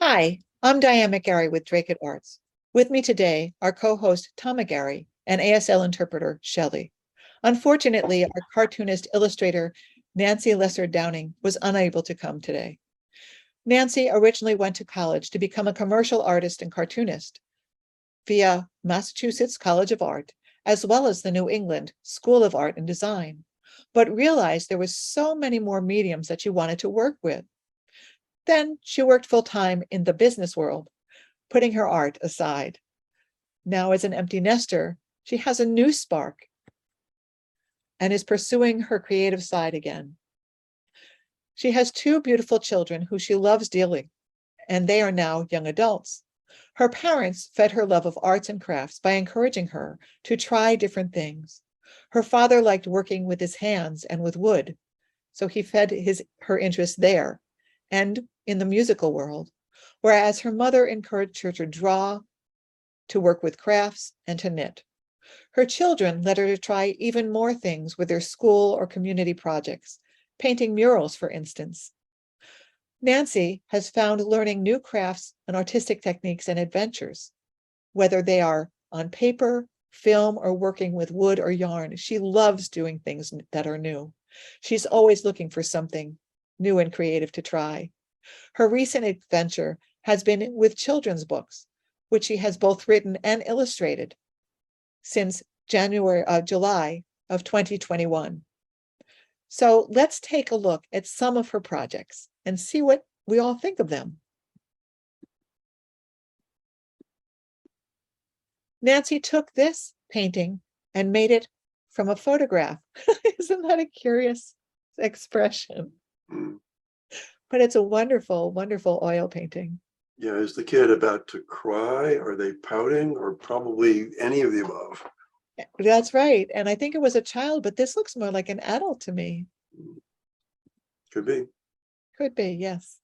Hi, I'm Diane McGarry with Dracut Arts. With me today are co-host Tom McGarry and ASL interpreter Shelley. Unfortunately, our cartoonist illustrator Nancy Lessard Downing was unable to come today. Nancy originally went to college to become a commercial artist and cartoonist via Massachusetts College of Art, as well as the New England School of Art and Design, but realized there was so many more mediums that she wanted to work with. Then she worked full-time in the business world, putting her art aside. Now, as an empty nester, she has a new spark and is pursuing her creative side again. She has two beautiful children who she loves dearly, and they are now young adults. Her parents fed her love of arts and crafts by encouraging her to try different things. Her father liked working with his hands and with wood, so he fed her interest there and in the musical world, whereas her mother encouraged her to draw, to work with crafts, and to knit. Her children led her to try even more things with their school or community projects, painting murals, for instance. Nancy has found learning new crafts and artistic techniques and adventures, whether they are on paper, film, or working with wood or yarn. She loves doing things that are new. She's always looking for something new and creative to try. Her recent adventure has been with children's books, which she has both written and illustrated since July of 2021. So let's take a look at some of her projects and see what we all think of them. Nancy took this painting and made it from a photograph. Isn't that a curious expression? But it's a wonderful, wonderful oil painting. Yeah, is the kid about to cry? Are they pouting? Or probably any of the above? That's right. And I think it was a child, but this looks more like an adult to me. Could be. Could be, yes.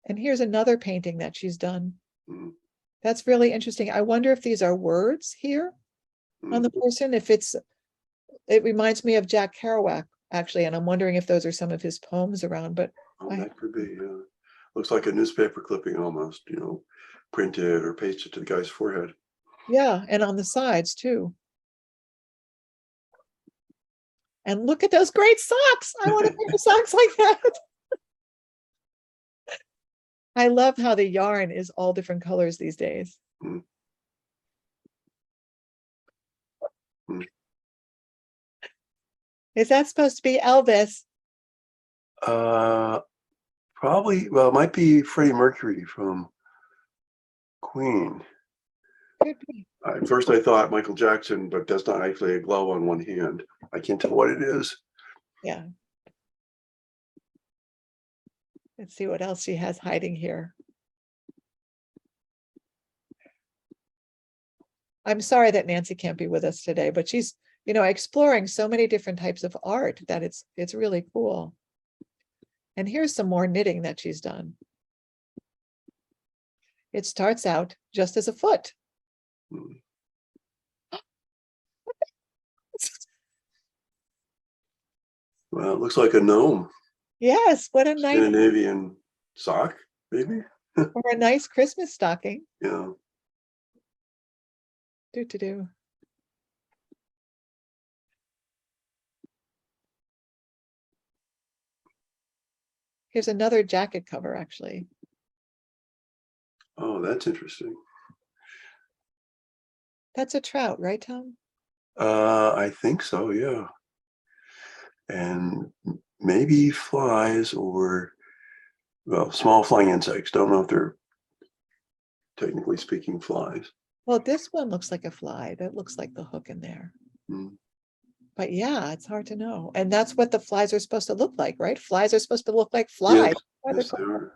And here's another painting that she's done. That's really interesting. I wonder if these are words here on the person, if it reminds me of Jack Kerouac, actually, and I'm wondering if those are some of his poems around, but that could be, yeah. Looks like a newspaper clipping almost, printed or pasted to the guy's forehead. Yeah, and on the sides too. And look at those great socks. I want to pair socks like that. I love how the yarn is all different colors these days. Is that supposed to be Elvis? Probably, well, it might be Freddie Mercury from Queen. Could be. At first I thought Michael Jackson, but that's not actually a glove on one hand. I can't tell what it is. Yeah. Let's see what else she has hiding here. I'm sorry that Nancy can't be with us today, but she's, exploring so many different types of art that it's really cool. And here's some more knitting that she's done. It starts out just as a foot. Well, it looks like a gnome. Yes, what a nice Scandinavian sock, maybe. Or a nice Christmas stocking. Yeah. Do. Here's another jacket cover, actually. Oh, that's interesting. That's a trout, right, Tom? I think so, yeah. And maybe flies or, well, small flying insects. Don't know if they're technically speaking flies. Well, this one looks like a fly. That looks like the hook in there. But yeah, it's hard to know. And that's what the flies are supposed to look like, right? Flies are supposed to look like flies. Yes, they are.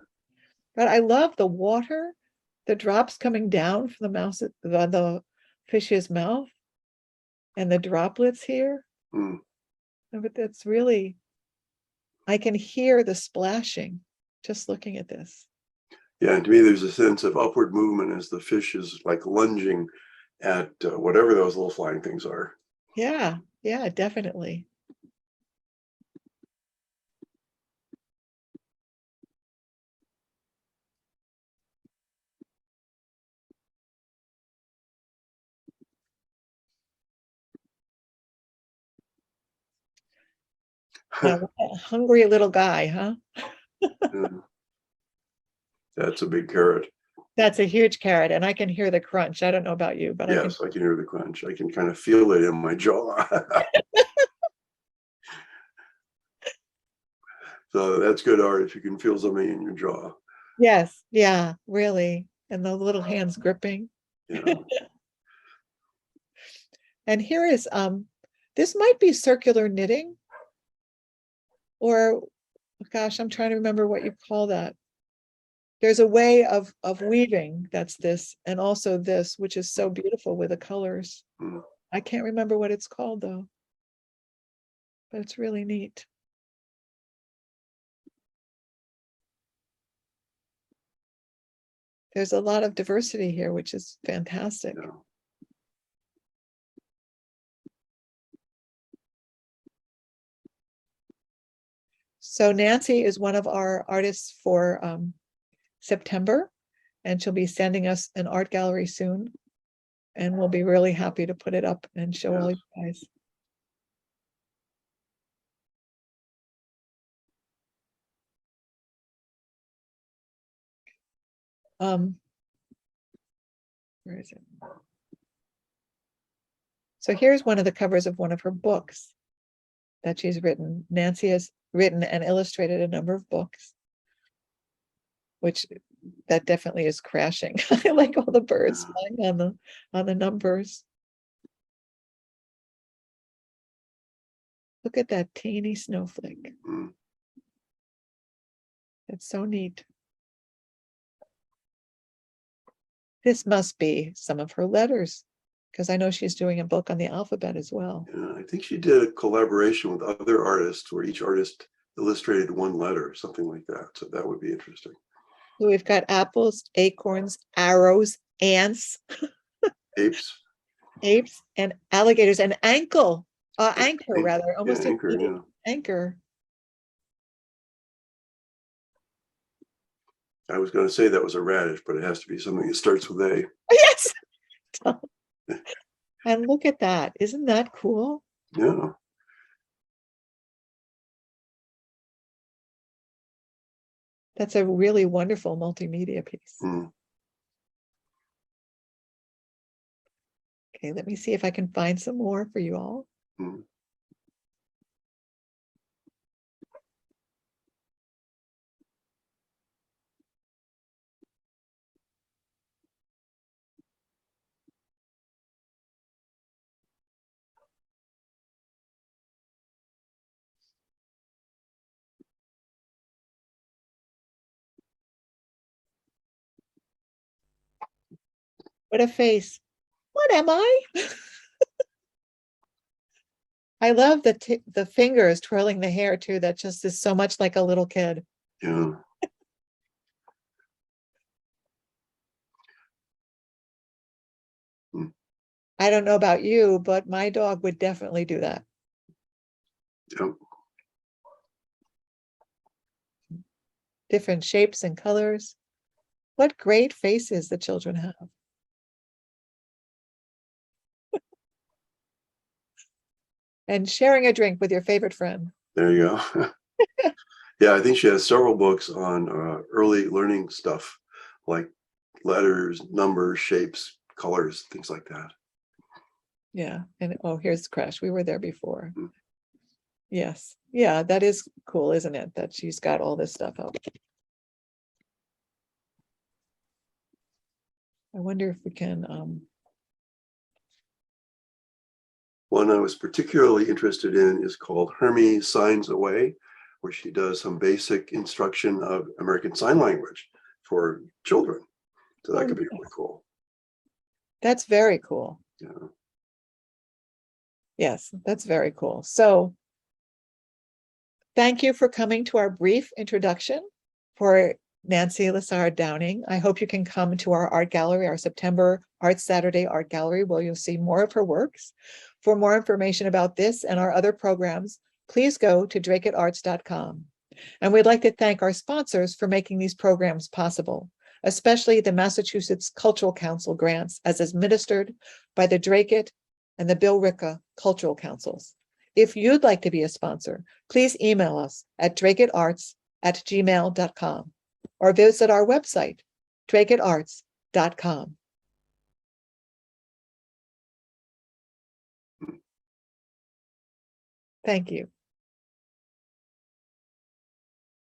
But I love the water, the drops coming down from the fish's mouth, and the droplets here. But that's really, I can hear the splashing just looking at this. Yeah, and to me, there's a sense of upward movement as the fish is like lunging at whatever those little flying things are. Yeah, yeah, definitely. Now, what a hungry little guy, huh? Yeah. That's a big carrot. That's a huge carrot, and I can hear the crunch. I don't know about you, but I can. Yes, I can hear the crunch. I can kind of feel it in my jaw. So that's good art if you can feel something in your jaw. Yes, yeah, really. And the little hands gripping. Yeah. And here is this might be circular knitting, or gosh, I'm trying to remember what you call that. There's a way of weaving that's this, and also this, which is so beautiful with the colors. Mm. I can't remember what it's called though, but it's really neat. There's a lot of diversity here, which is fantastic. Yeah. So Nancy is one of our artists for September, and she'll be sending us an art gallery soon. And we'll be really happy to put it up and show all you guys. Where is it? So here's one of the covers of one of her books that she's written. Nancy has written and illustrated a number of books, which that definitely is crashing. I like all the birds flying on the numbers. Look at that teeny snowflake. Mm. It's so neat. This must be some of her letters, because I know she's doing a book on the alphabet as well. Yeah, I think she did a collaboration with other artists where each artist illustrated one letter, something like that. So that would be interesting. So we've got apples, acorns, arrows, ants, Apes. apes, and alligators, and anchor rather, almost Yeah, an anchor, yeah. anchor. I was going to say that was a radish, but it has to be something that starts with A. Yes. And look at that. Isn't that cool? Yeah. That's a really wonderful multimedia piece. Mm. Okay, let me see if I can find some more for you all. Mm. What a face. What am I? I love the fingers twirling the hair too. That just is so much like a little kid. Yeah. Mm. I don't know about you, but my dog would definitely do that. Yep. Different shapes and colors. What great faces the children have. And sharing a drink with your favorite friend. There you go. Yeah, I think she has several books on early learning stuff, like letters, numbers, shapes, colors, things like that. Yeah. And oh, here's Crash. We were there before. Mm. Yes. Yeah, that is cool, isn't it? That she's got all this stuff up. I wonder if we can One I was particularly interested in is called Hermie Signs Away, where she does some basic instruction of American Sign Language for children. So that could be really cool. That's very cool. Yeah. Yes, that's very cool. So thank you for coming to our brief introduction for Nancy Lessard Downing. I hope you can come to our art gallery, our September Art Saturday Art Gallery, where you'll see more of her works. For more information about this and our other programs, please go to drakeatarts.com. And we'd like to thank our sponsors for making these programs possible, especially the Massachusetts Cultural Council grants as administered by the Drake and the Bill Ricca Cultural Councils. If you'd like to be a sponsor, please email us at drakeatarts@gmail.com or visit our website, drakeatarts.com. Thank you.